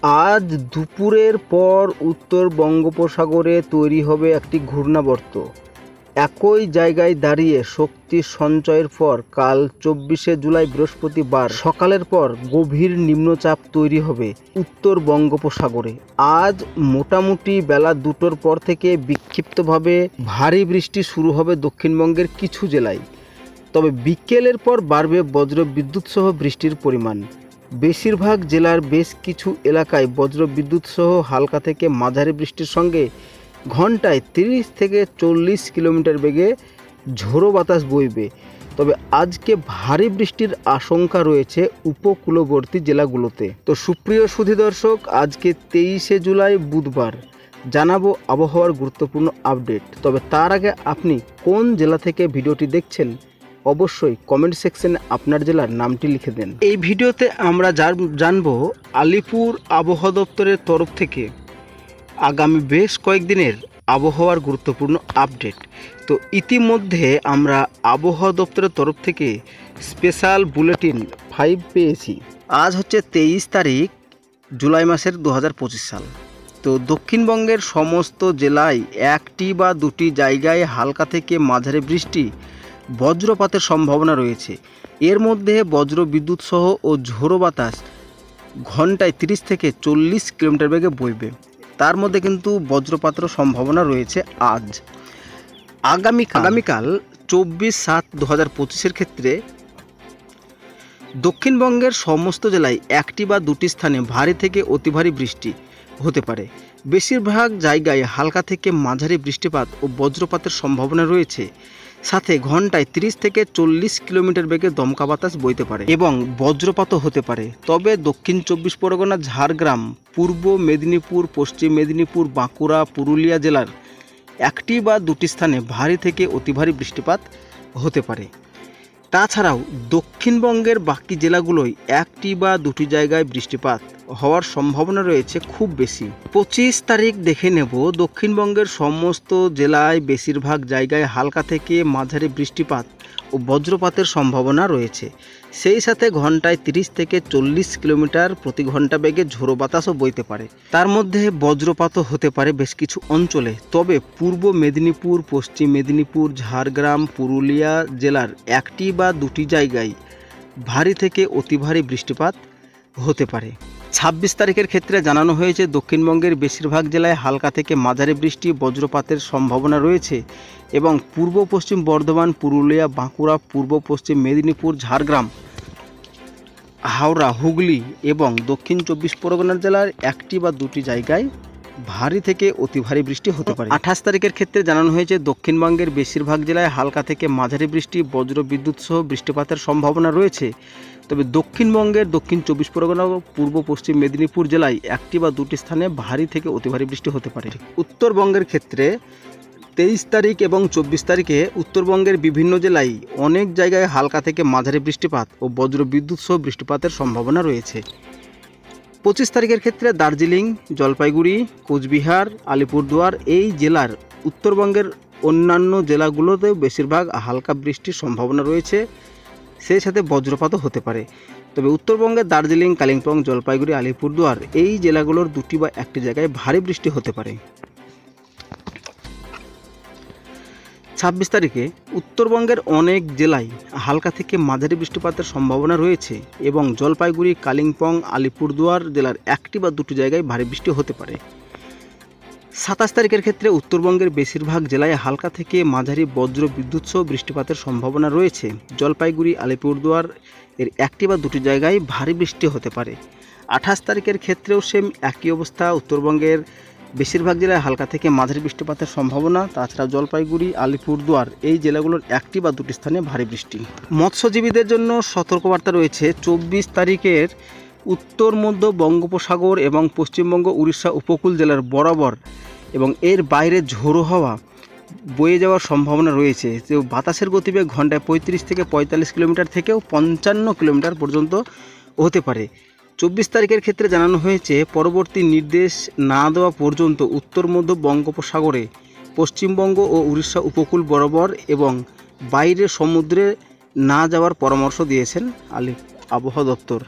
আজ দুপুরের পর উত্তর বঙ্গোপসাগরে তৈরি হবে একটি ঘূর্ণাবর্ত। একই জায়গায় দাঁড়িয়ে শক্তি সঞ্চয়ের পর কাল 24শে জুলাই বৃহস্পতিবার সকালের পর গভীর নিম্নচাপ তৈরি হবে উত্তর বঙ্গোপসাগরে। আজ মোটামুটি বেলা 2টোর পর থেকে বিক্ষিপ্তভাবে ভারী বৃষ্টি শুরু হবে দক্ষিণবঙ্গের কিছু জেলায়। তবে বিকেলের পর বাড়বে বজ্রবিদ্যুৎ সহ বৃষ্টির পরিমাণ। বেশিরভাগ জেলার বেশ কিছু এলাকায় বজ্রবিদ্যুৎ সহ হালকা থেকে মাঝারি বৃষ্টির সঙ্গে ঘন্টায় 30 থেকে 40 কিলোমিটার বেগে ঝোড়ো বাতাস বইবে। তবে আজকে ভারী বৃষ্টির আশঙ্কা রয়েছে উপকূলবর্তী জেলাগুলোতে। তো সুপ্রিয় সুধী দর্শক, আজকে 23শে জুলাই বুধবার জানাবো আবহাওয়ার গুরুত্বপূর্ণ আপডেট। তবে তার আগে আপনি কোন জেলা থেকে ভিডিওটি দেখছেন অবশ্যই কমেন্ট সেকশনে আপনার জেলার নামটি লিখে দেন। এই ভিডিওতে আমরা জানবো আলিপুর আবহাওয়া দপ্তরের তরফ থেকে আগামী বেশ কয়েকদিনের আবহাওয়ার গুরুত্বপূর্ণ আপডেট। তো ইতিমধ্যে আমরা আবহাওয়া দপ্তরের তরফ থেকে স্পেশাল বুলেটিন 5 পেয়েছি। আজ হচ্ছে 23 তারিখ জুলাই মাসের 2025 সাল। তো দক্ষিণবঙ্গের সমস্ত জেলায় একটি বা দুটি জায়গায় হালকা থেকে মাঝারি বৃষ্টি বজ্রপাতের সম্ভাবনা রয়েছে। এর মধ্যে বজ্রবিদ্যুৎ সহ ও ঝোড়ো বাতাস ঘন্টায় 30 থেকে 40 কিলোমিটার বেগে বইবে। তার মধ্যে কিন্তু বজ্রপাতের সম্ভাবনা রয়েছে আজ। আগামীকাল 24/7/2025 ক্ষেত্রে দক্ষিণবঙ্গের সমস্ত জেলায় একটি বা দুটি স্থানে ভারী থেকে অতি ভারী বৃষ্টি হতে পারে। বেশিরভাগ জায়গায় হালকা থেকে মাঝারি বৃষ্টিপাত ও বজ্রপাতের সম্ভাবনা রয়েছে। সাথে ঘন্টায় 30 থেকে 40 কিলোমিটার বেগে দমকা বাতাস বইতে পারে এবং বজ্রপাতও হতে পারে। তবে দক্ষিণ 24 পরগনা, ঝাড়গ্রাম, পূর্ব মেদিনীপুর, পশ্চিম মেদিনীপুর, বাঁকুড়া, পুরুলিয়া জেলার একটি বা দুটি স্থানে ভারী থেকে অতি ভারী বৃষ্টিপাত হতে পারে। তাছাড়াও দক্ষিণবঙ্গের বাকি জেলাগুলোয় একটি বা দুটি জায়গায় বৃষ্টিপাত হওয়ার সম্ভাবনা রয়েছে খুব বেশি। 25 তারিখ দেখে নেব দক্ষিণবঙ্গের সমস্ত জেলায় বেশিরভাগ জায়গায় হালকা থেকে মাঝারি বৃষ্টিপাত ও বজ্রপাতের সম্ভাবনা রয়েছে। সেই সাথে ঘন্টায় 30 থেকে 40 কিলোমিটার প্রতি ঘন্টা বেগে ঝোড়ো বাতাসও বইতে পারে। তার মধ্যে বজ্রপাতও হতে পারে বেশ কিছু অঞ্চলে। তবে পূর্ব মেদিনীপুর, পশ্চিম মেদিনীপুর, ঝাড়গ্রাম, পুরুলিয়া জেলার একটি বা দুটি জায়গায় ভারী থেকে অতি ভারী বৃষ্টিপাত হতে পারে। 26 তারিখের ক্ষেত্রে জানানো হয়েছে দক্ষিণবঙ্গের বেশিরভাগ জেলায় হালকা থেকে মাঝারি বৃষ্টি বজ্রপাতের সম্ভাবনা রয়েছে এবং পূর্ব পশ্চিম বর্ধমান, পুরুলিয়া, বাঁকুড়া, পূর্ব পশ্চিম মেদিনীপুর, ঝাড়গ্রাম, হাওড়া, হুগলি এবং দক্ষিণ 24 পরগনা জেলার একটি বা দুটি জায়গায় ভারী থেকে অতি ভারী বৃষ্টি হতে পারে। 28 তারিখের ক্ষেত্রে জানানো হয়েছে দক্ষিণবঙ্গের বেশিরভাগ জেলায় হালকা থেকে মাঝারি বৃষ্টি বজ্রবিদ্যুৎ সহ বৃষ্টিপাতের সম্ভাবনা রয়েছে। তবে দক্ষিণবঙ্গের দক্ষিণ 24 পরগনা ও পূর্ব পশ্চিম মেদিনীপুর জেলায় একটি বা দুটি স্থানে ভারী থেকে অতি ভারী বৃষ্টি হতে পারে। উত্তরবঙ্গের ক্ষেত্রে 23 তারিখ এবং 24 তারিখে উত্তরবঙ্গের বিভিন্ন জেলায় অনেক জায়গায় হালকা থেকে মাঝারি বৃষ্টিপাত ও বজ্রবিদ্যুৎ সহ বৃষ্টিপাতের সম্ভাবনা রয়েছে। 25 তারিখের ক্ষেত্রে দার্জিলিং, জলপাইগুড়ি, কোচবিহার, আলিপুরদুয়ার এই জেলার উত্তরবঙ্গের অন্যান্য জেলাগুলোতেও বেশিরভাগ হালকা বৃষ্টির সম্ভাবনা রয়েছে। সেই সাথে বজ্রপাতও হতে পারে। তবে উত্তরবঙ্গের দার্জিলিং, কালিম্পং, জলপাইগুড়ি, আলিপুরদুয়ার এই জেলাগুলোর দুটি বা একটি জায়গায় ভারী বৃষ্টি হতে পারে। 26 তারিখে উত্তরবঙ্গের অনেক জেলায় হালকা থেকে মাঝারি বৃষ্টিপাতের সম্ভাবনা রয়েছে এবং জলপাইগুড়ি, কালিম্পং, আলিপুরদুয়ার জেলার একটি বা দুটি জায়গায় ভারী বৃষ্টি হতে পারে। 27 তারিখের ক্ষেত্রে উত্তরবঙ্গের বেশিরভাগ জেলায় হালকা থেকে মাঝারি বজ্র বিদ্যুৎ সহ বৃষ্টিপাতের সম্ভাবনা রয়েছে। জলপাইগুড়ি, আলিপুরদুয়ার এর একটি বা দুটি জায়গায় ভারী বৃষ্টি হতে পারে। 28 তারিখের ক্ষেত্রেও সেম একই অবস্থা। উত্তরবঙ্গের বেশিরভাগ জেলায় হালকা থেকে মাঝারি বৃষ্টিপাতের সম্ভাবনা। তাছাড়া জলপাইগুড়ি, আলিপুরদুয়ার এই জেলাগুলোর একটি বা দুটি স্থানে ভারী বৃষ্টি। মৎস্যজীবীদের জন্য সতর্কবার্তা রয়েছে 24 তারিখের উত্তর মধ্য বঙ্গোপসাগর এবং পশ্চিমবঙ্গ, উড়িষ্যা উপকূল জেলার বরাবর এবং এর বাইরে ঝোড়ো হাওয়া বয়ে যাওয়ার সম্ভাবনা রয়েছে। যে বাতাসের গতিবেগ ঘন্টায় 35 থেকে 45 কিলোমিটার থেকেও 55 কিলোমিটার পর্যন্ত হতে পারে। 24 তারিখের ক্ষেত্রে জানানো হয়েছে পরবর্তী নির্দেশ না দেওয়া পর্যন্ত উত্তর মধ্য বঙ্গোপসাগরে, পশ্চিমবঙ্গ ও উড়িষ্যা উপকূল বরাবর এবং বাইরে সমুদ্রে না যাওয়ার পরামর্শ দিয়েছেন আবহাওয়া দপ্তর।